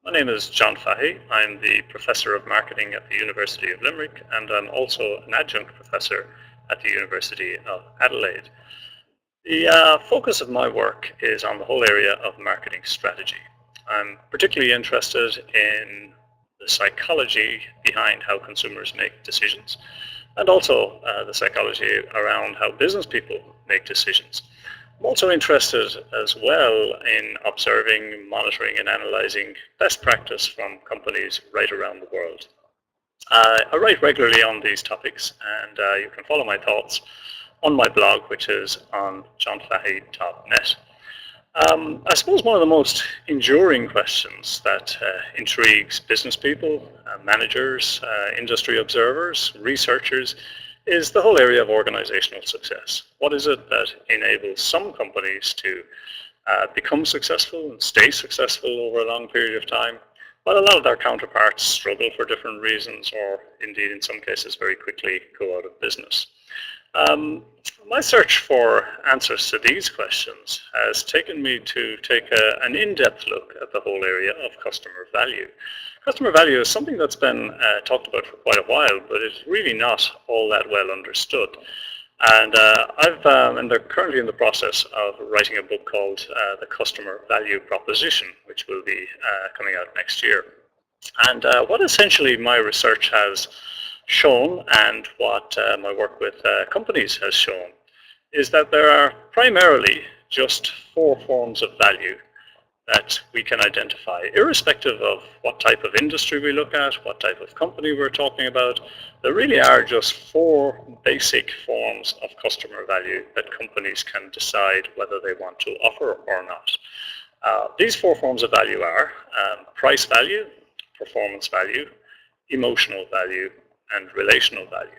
My name is John Fahy. I'm the Professor of Marketing at the University of Limerick, and I'm also an adjunct professor at the University of Adelaide. The focus of my work is on the whole area of marketing strategy. I'm particularly interested in the psychology behind how consumers make decisions, and also the psychology around how business people make decisions. I'm also interested as well in observing, monitoring, and analyzing best practice from companies right around the world. I write regularly on these topics, and you can follow my thoughts on my blog, which is on johnfahy.net. I suppose one of the most enduring questions that intrigues business people, managers, industry observers, researchers, is the whole area of organizational success. What is it that enables some companies to become successful and stay successful over a long period of time, while a lot of their counterparts struggle for different reasons, or indeed in some cases very quickly go out of business? My search for answers to these questions has taken me to take an in-depth look at the whole area of customer value. Customer value is something that's been talked about for quite a while, but it's really not all that well understood. And I'm currently in the process of writing a book called The Customer Value Proposition, which will be coming out next year. And what essentially my research has shown, and what my work with companies has shown, is that there are primarily just four forms of value that we can identify, irrespective of what type of industry we look at, what type of company we're talking about. There really are just four basic forms of customer value that companies can decide whether they want to offer or not. These four forms of value are price value, performance value, emotional value, and relational value.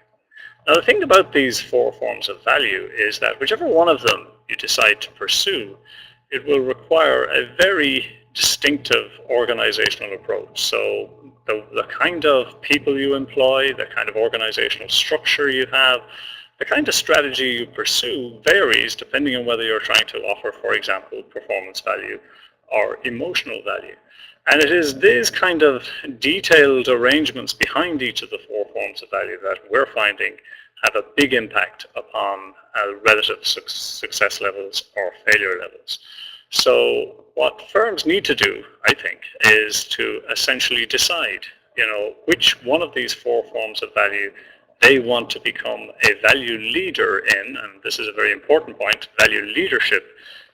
Now, the thing about these four forms of value is that whichever one of them you decide to pursue, it will require a very distinctive organizational approach. So the kind of people you employ, the kind of organizational structure you have, the kind of strategy you pursue varies depending on whether you're trying to offer, for example, performance value or emotional value. And it is these kind of detailed arrangements behind each of the four forms of value that we're finding have a big impact upon relative success levels or failure levels. So what firms need to do, I think, is to essentially decide, which one of these four forms of value they want to become a value leader in. And this is a very important point. Value leadership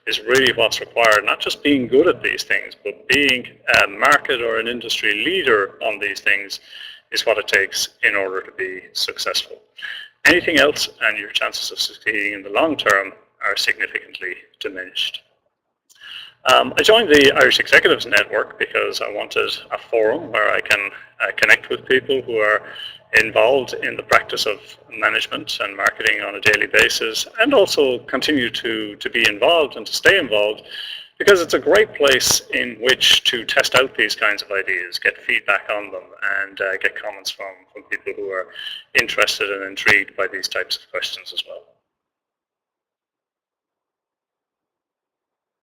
is really what's required, not just being good at these things, but being a market or an industry leader on these things is what it takes in order to be successful. Anything else and your chances of succeeding in the long term are significantly diminished. I joined the Irish Executives Network because I wanted a forum where I can connect with people who are involved in the practice of management and marketing on a daily basis, and also continue to be involved and to stay involved, because it's a great place in which to test out these kinds of ideas, get feedback on them, and get comments from people who are interested and intrigued by these types of questions as well.